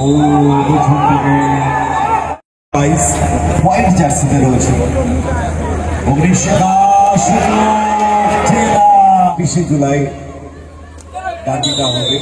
ও প্রথম থেকে হোয়াইট জার্সিতে রয়েছে 20 জুলাই ডাকিটা হবে।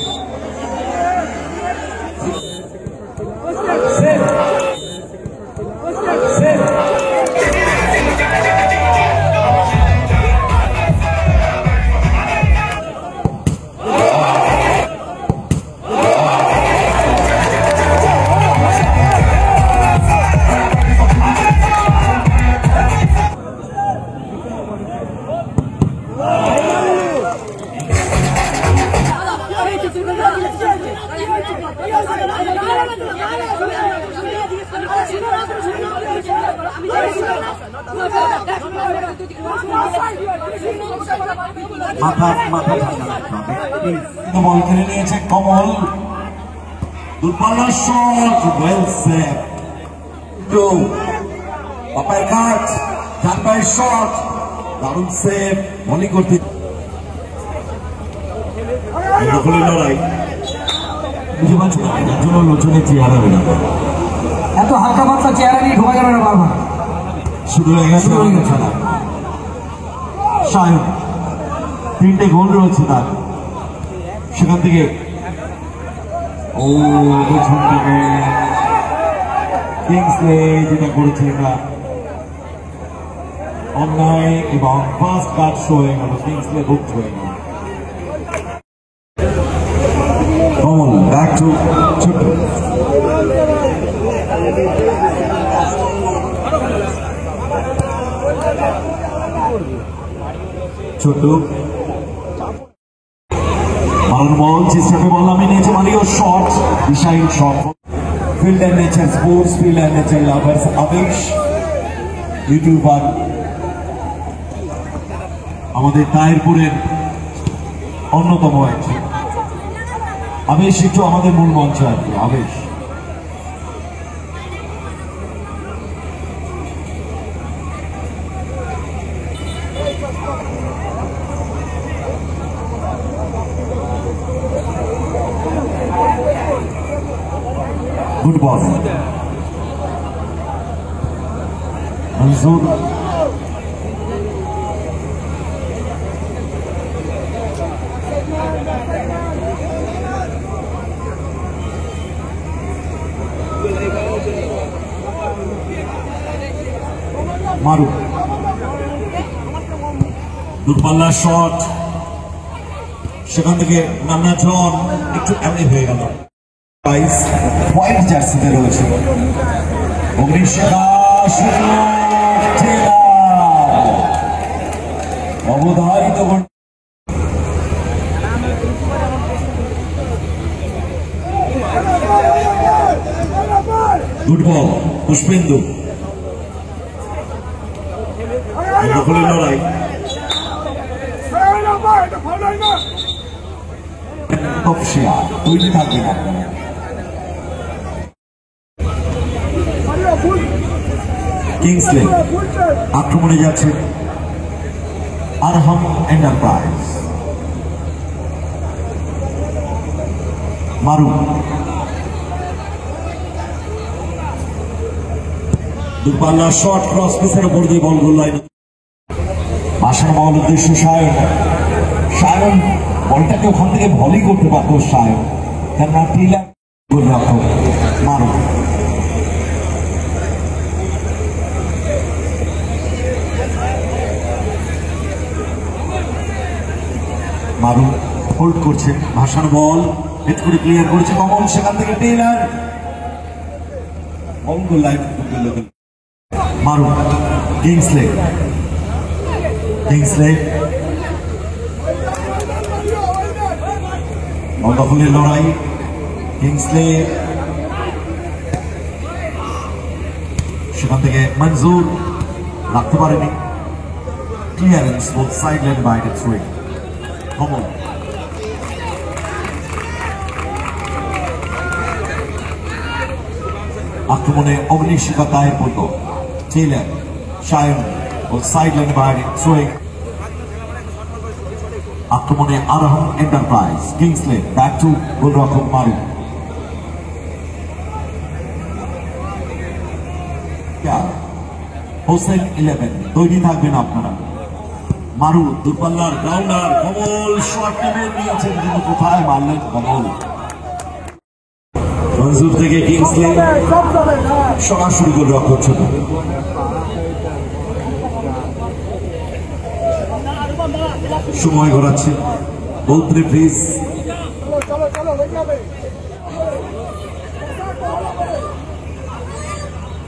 বল খেলে নিয়েছে কমল, দূরপাল্লার শট, ওয়েল সেভ। বাপার কাট, ডান পায়ের শট, দারুণ সেভ। বলিং করতে দখলের লড়াই বুঝে পাচ্ছি না, লোচনের চেহারা হবে না, এত হালকা পাতলা চেহারা নিয়ে ঢোকা যাবে না বারবার। শুরু হয়ে গেছে খেলা। সায়ন 3টে গোল রয়েছে তার, সেখান থেকে ও প্রথম থেকে কিংসলে যেটা করেছে এটা অন্যায় এবং ফার্স্ট কাট শো হয়ে গেল, কিংসলে বুক হয়ে গেল। কমল ব্যাক টু ছোট্ট, ছোট্ট মারুন বল, চেষ্টাকে বল আমি নিয়েছে Mario shot, decide shot. Field and nature sports, field and nature lovers Avesh YouTuber আমাদের তাহিরপুরের অন্যতম একজন। আবেশ একটু আমাদের মূল মঞ্চ আর কি। আবেশ গুড বল, মনজুর মারু, দূরপাল্লার শট, সেখান থেকে নান্না জন একটু এমনি হয়ে গেল। হোয়াইট জার্সিতে রয়েছে 19 অবধারিত। গুড বল পুষ্পেন্দু, দখলের লড়াই তৈরি থাকবেন আপনারা। কিংসলে আক্রমণে যাচ্ছে আরহাম এন্টারপ্রাইজ। মারু, দূরপাল্লা শট, ক্রস পিসের উপর দিয়ে বল গোল লাইন। ভাসানো বল উদ্দেশ্য সায়ন। সায়ন বলটাকে ওখান থেকে ভলি করতে পারতো সায়ন, কেননা টিলার গোল রাখো। মারু, মারু হোল্ড করছে, ভাসানো বল হেড করে ক্লিয়ার করেছে কমল, সেখান থেকে টেইলার বল গোল লাইন। মারু, কিংসলে দখলের লড়াই। কিংসলে সেখান থেকে মনজুর রাখতে পারেনি, ক্লিয়ারেন্স বোথ সাইড লাইন বাইরে থ্রোয়িং। কমল, আক্রমণে অগ্নিশিখা তাহের পূর্ণ, টেইলার সায়ন ও সাইড লাইন বাইরে থ্রোয়িং। আক্রমণে Arham enterprise, Kingsley back to গোলরক্ষক মারু। হোসেন 11 তৈরি থাকবেন আপনারা। মারু দূরপাল্লার গ্রাউন্ডার কমল শট নেমে নিয়েছেন, কিন্তু কোথায় মারলেন কমল। মনজুর থেকে কিংসলে সরাসরি গোল রক্ষক ছোট। সময় ঘোরাচ্ছে বোথ রেফারিজ।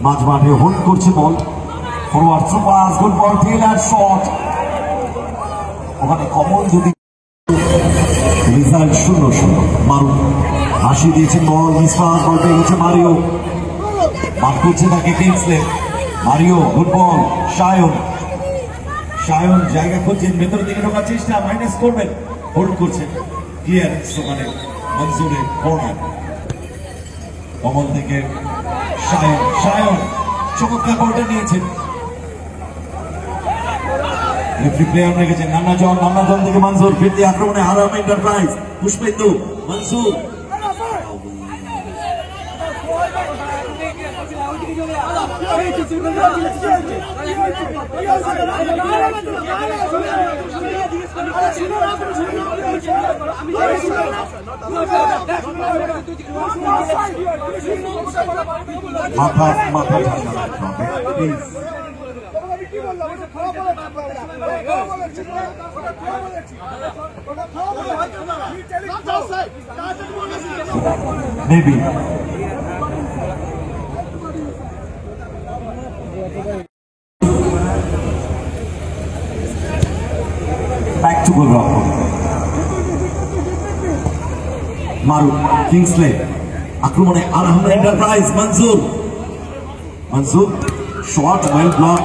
মাঝ মাঠে হোল্ড করছে ball, forward super good ball, Taylor shot. ওখানে কমল যদি রেজাল্ট 0-0। মারু হাসি দিয়েছেন বল, মিসপাস বল পেয়ে গেছে মারিও, মাঠ করছে তাকে Kingsley. Mario good ball, Sayan জায়গা খুঁজছেন, ভেতরের দিকে ঢোকার চেষ্টা, মাইনাস করবেন, হোল্ড করছেন, ক্লিয়ারেন্স ওখানে মনজুরের কর্নার। কমল থেকে সায়ন চমৎকার বলটা নিয়েছেন, রেফারি প্লেয়ার রেখেছেন নান্নাজন থেকে মনজুর, ফিরতি আক্রমণে আরাম এন্টারপ্রাইজ, পুষ্পেন্দু মনজুর। মাথা ঠান্ডা রাখতে হবে please. Maybe. Back to goal রক্ষক মারু, কিংসলে আক্রমণে আরহাম এন্টারপ্রাইজ, মনজুর শট ওয়েল ব্লক,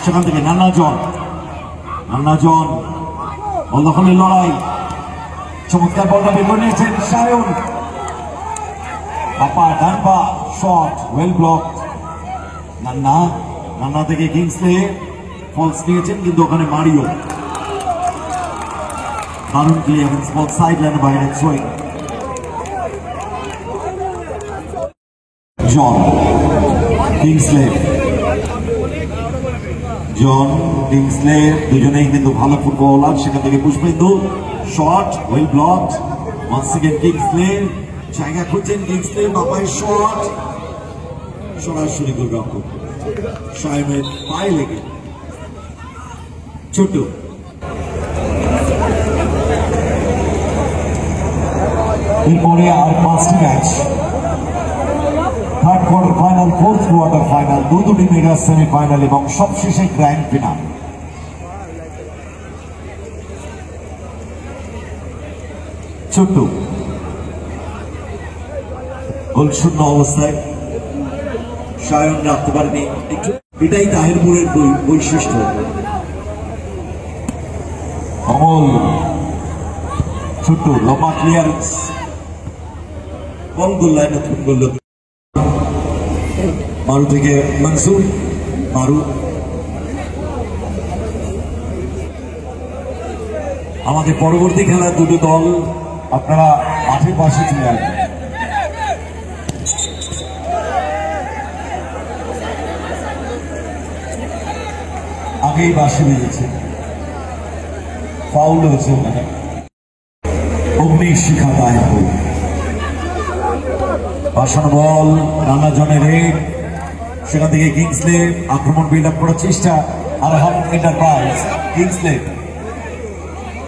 সেখান থেকে নান্নাজন বল দখলের লড়াই, চমৎকার বলটা বের করে নিয়েছেন সায়ন, বাপা ডান পা শট ওয়েল ব্লক। নান্না থেকে কিংসলে ফলস নিয়েছেন, কিন্তু ওখানে মারিও দারুণ ক্লিয়ারেন্স, বল সাইড লাইনে বাইরে সোয়িং। জন কিংসলে দুজনেই কিন্তু ভালো ফুটবলার, সেখান থেকে Pushpendu shot well block. Once second Kingsley জায়গা খুঁজছেন, কিংসলে বাপায় শট, সরাসরি গোল রক্ষক সায়নের পায়ে লেগে ছোট। এরপরে আর 5টি match, third quarter final, fourth quarter final, দুটি মেগা সেমিফাইনাল এবং সবশেষে গ্র্যান্ড ফিনাল। ছোট্ট গোলশূন্য অবস্থায় সায়ন রাখতে পারেনি, এটাই তাহিরপুরের বৈশিষ্ট্য। কমল ছোট্ট লম্বা ক্লিয়ারেন্স, বল গোল লাইনে গোল। মারু থেকে মনসুর, মারু আমাদের পরবর্তী খেলা দুটো দল আপনারা মাঠের পাশে চলে আসবেন। আগেই বাঁশি বেজেছে, ফাউল হয়েছে ওখানে, অগ্নি শিখা তাহিরপুর। বাসানো বল নান্নাজনের রেড, সেখান থেকে কিংসলে আক্রমণ বিল্ড আপ করার চেষ্টা, আরহাম এন্টারপ্রাইজ, কিংসলে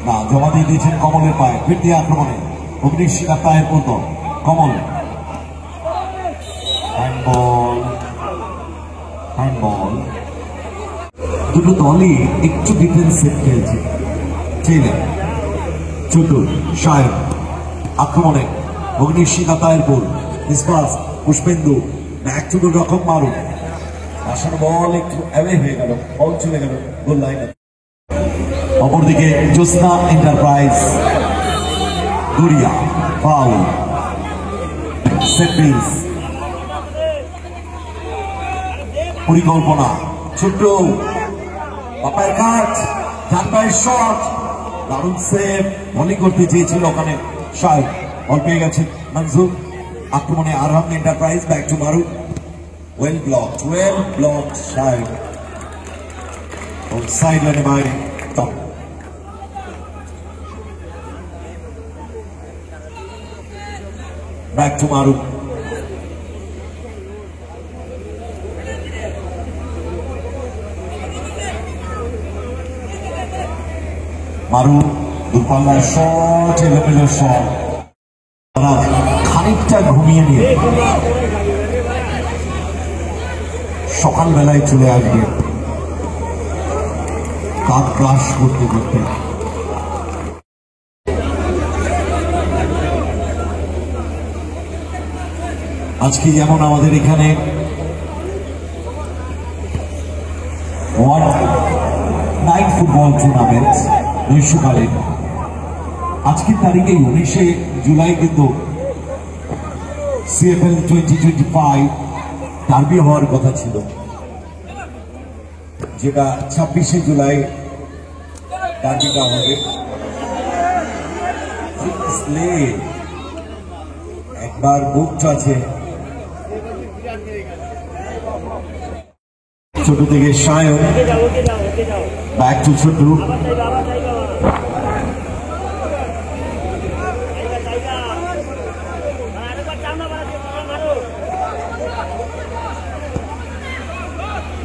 না জমা দিয়ে দিয়েছেন কমলের পায়ে, ফিরতি আক্রমণে অগ্নি শিখা তাহিরপুর দল। কমল হ্যান্ডবল, দুটো দলই একটু ডিফেন্সিভ খেলছে। ছোট সায়ন আক্রমণে অগ্নি শিখা তাহিরপুর, মিসপাস পুষ্পেন্দু, ব্যাক টু গোল রক্ষক মারু, আসার বল একটু অ্যাওয়ে হয়ে গেল, বল চলে গেল গোল লাইনে। অপরদিকে Jyotsna enterprise, Garia foul, set piece, পরিকল্পনা ছোট্ট বাপায় কাট, ডান পায়ের শট, দারুণ সেভ, বলিং করতে চেয়েছিল ওখানে সায়ন, বল পেয়ে গেছেন মনজুর। আক্রমণে Arham enterprise, back to Maru, well block Sayan, সাইডলাইনে বাইরে top back to Maru Maru দূরপাল্লার শট এলোমেলো শট খানিকটা ঘুমিয়ে নিয়ে সকালবেলায় চলে আসবে কাক ব্রাশ করতে করতে। আজকে যেমন আমাদের এখানে নাইট ফুটবল টুর্নামেন্ট গ্রীষ্মকালীন, আজকের তারিখে 19শে জুলাই কিন্তু CFL 2025 ডার্বি হওয়ার কথা ছিল, যেটা 26শে জুলাই ডার্বিটা হবে। একবার বুক আছে ছোট থেকে সায়ন, ব্যাক টু ছোট,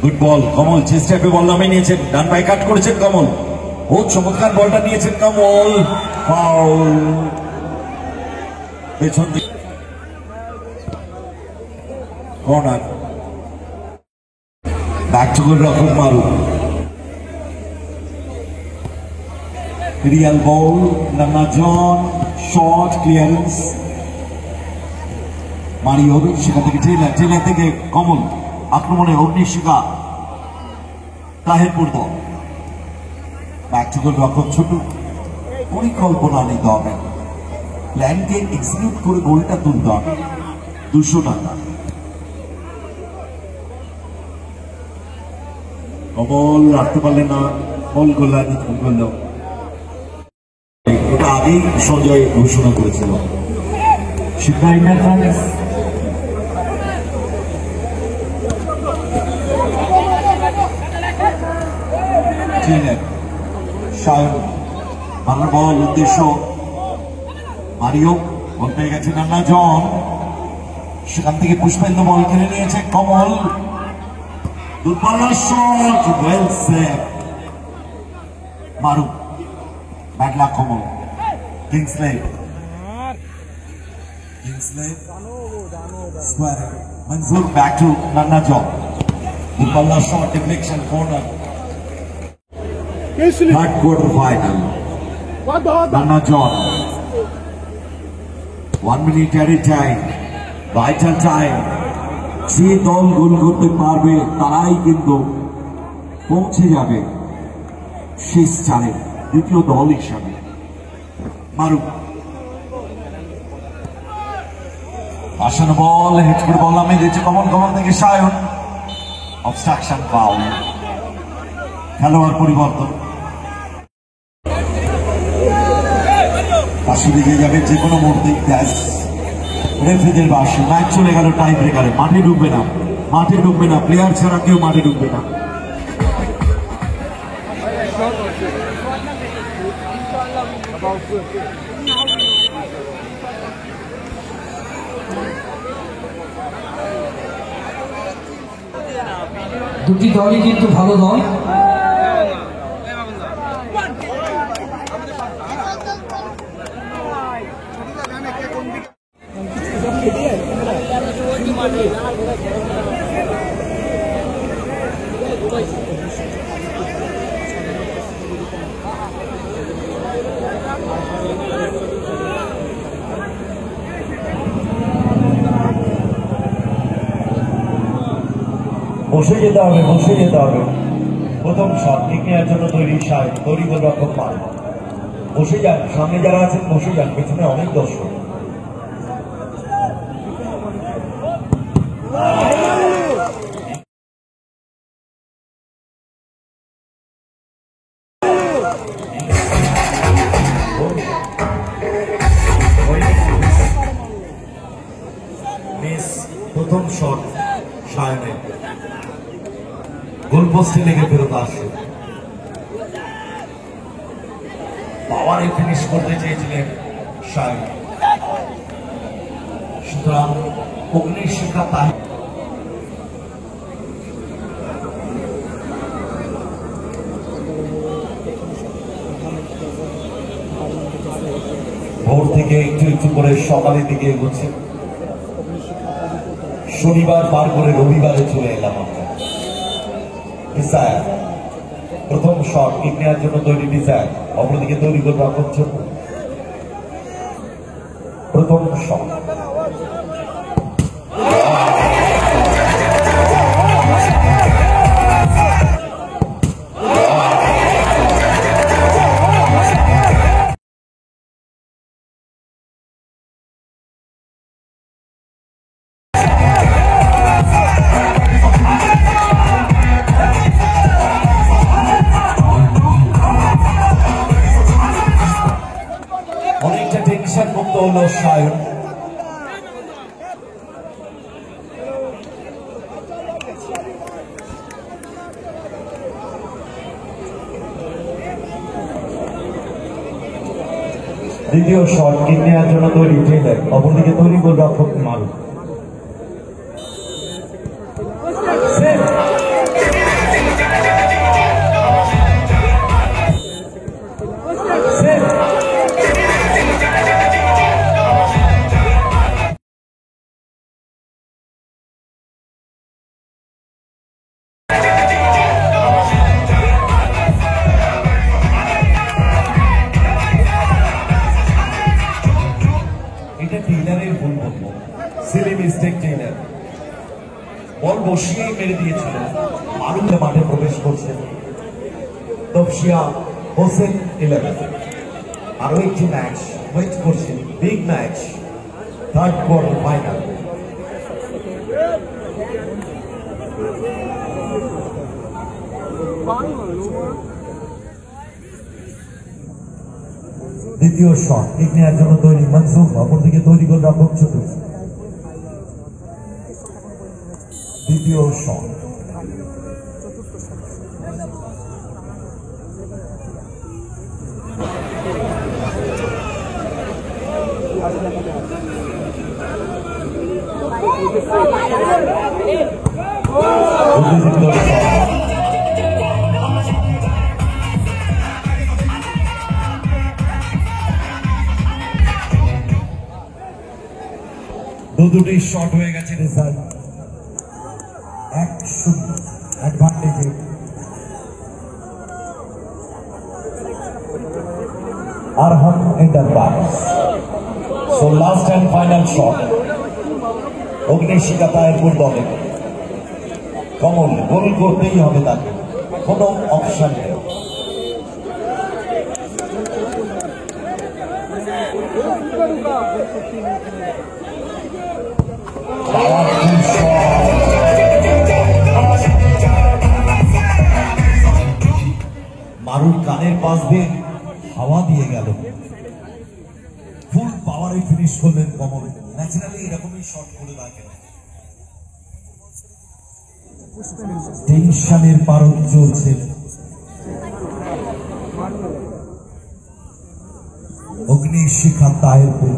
গুড বল কমল, চেষ্টা করে বল নামে নিয়েছেন, ডান পায়ে কাট করেছেন কমল, ও চমৎকার বলটা নিয়েছেন কমল, ফাউল পেছন দিকে কর্নার, ব্যাক টু গোল রকম মারু, রিয়াল বল নান্না জন, শর্ট ক্লিয়ারেন্স মারিও, সেখান থেকে টেলার থেকে কমল, আক্রমণে অগ্নিশিখা তাহেরপুর দল, ব্যাক টু গোল রকম ছোট, পরিকল্পনা নিতে হবে, প্ল্যানকে এক্সিকিউট করে গোলটা তুলতে হবে, 200 টাকা। কমল রাখতে পারলে না, বল গোল্লানি করল, এটা আগেই সঞ্জয় ঘোষণা করেছিল। শিক্ষা ইন্টারফারেন্স সায়ন, ভালো বল, উদ্দেশ্য মারিও, বল পেয়ে গেছে নান্না জন, সেখান থেকে পুষ্পেন্দ্র বল কিনে নিয়েছে কমল, দূরপাল্লার shot, well save Maru, bad luck Kamal, Kingsley square, Manzoor back to Nanna John, দূরপাল্লার shot, deflection, corner, third quarter final, Nanna John, 1 minute at a time, vital time, যে দল গোল করতে পারবে তারাই কিন্তু পৌঁছে যাবে শেষ চারে দ্বিতীয় দল হিসাবে। মারু আসানো বল, হেড করে বল নামে দিয়েছে কমল, কমল থেকে সায়ন, অবস্ট্রাকশন ফাউল, খেলোয়াড় পরিবর্তন, পাশে দিকে যাবে যে কোনো মুহূর্তে, রেফারিদের বাসে ম্যাচ চলে গেল টাই ব্রেকারে, মাঠে ঢুকবে না, মাঠে ঢুকবে না, প্লেয়ার ছাড়া কেউ মাঠে ঢুকবে না। দুটি দলই কিন্তু ভালো দল, বসে যেতে হবে, বসে যেতে হবে, প্রথম শট ঠিক নেওয়ার জন্য তৈরি সাহেব, তৈরি গোল রক্ষক পাল, বসে যান, সামনে যারা আছেন বসে যান, পেছনে অনেক দর্শক। প্রথম শট সায়নের, গোলপোস্টে লেগে ফেরত আসছে, পাওয়ারে ফিনিশ করতে চেয়েছিলেন সাহেব। সুতরাং অগ্নিশিখা তাই ভোর থেকে একটু একটু করে সকালের দিকে এগোচ্ছে। শনিবার পার করে রবিবারে চলে এলাম আমরা। ডিজায়ার প্রথম শট কিক নেওয়ার জন্য তৈরি, ডিজায়ার অপরদিকে তৈরি করবে আকর্ষণ। প্রথম শট অনেকটা টেনশন মুক্ত হলো সায়ন। দ্বিতীয় শট কিক নেওয়ার জন্য তৈরি ট্রেলার, অপরদিকে তৈরি গোলরক্ষক মারু। এটা টেইলারের ভুল বলবো, সিলি মিস্টেক টেইলার। বল বসিয়েই মেরে দিয়েছিল। মারুফ মাঠে প্রবেশ করছে। তফসিয়া হোসেন 11। আরো একটি ম্যাচ ওয়েট করছে, big match, third quarter final. দ্বিতীয় শট কিক নেওয়ার জন্য তৈরি মনসুর, অপরদিকে তৈরি গোলরক্ষক ছোট। দ্বিতীয় শট দুটি শট হয়ে গেছে। রেজাল্ট 1-0 অ্যাডভান্টেজে। Arham enterprise. So last and final shot Agnishikha Tayerpur দলে। কমল গোল করতেই হবে তাকে, কোনো অপশন নেই। মারুর কানের পাশ দিয়ে হাওয়া দিয়ে গেল। ফুল পাওয়ারে ফিনিশ করলেন কমল। ন্যাচারালি এরকমই শট করে রাখেন। টেনশনের পারদ চলছে। অগ্নিশিখা তায়েরপুর।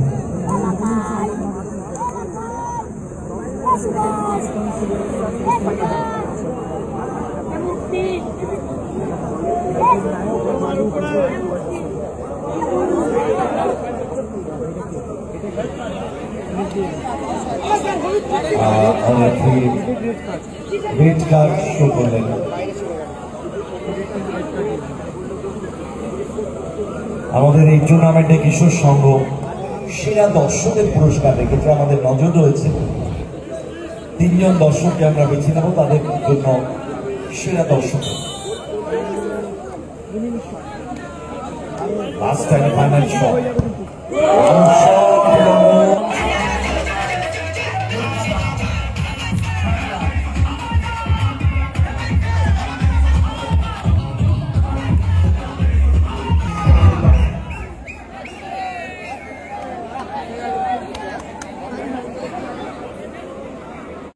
রেড কার্ড শো করলেন। আমাদের এই টুর্নামেন্টে কিশোর সংঘ সেরা দর্শকের পুরস্কার রেখেছে। আমাদের নজর রয়েছে 3 জন দর্শককে আমরা বেছে নেব তাদের জন্য সেরা দর্শক। Last time final shot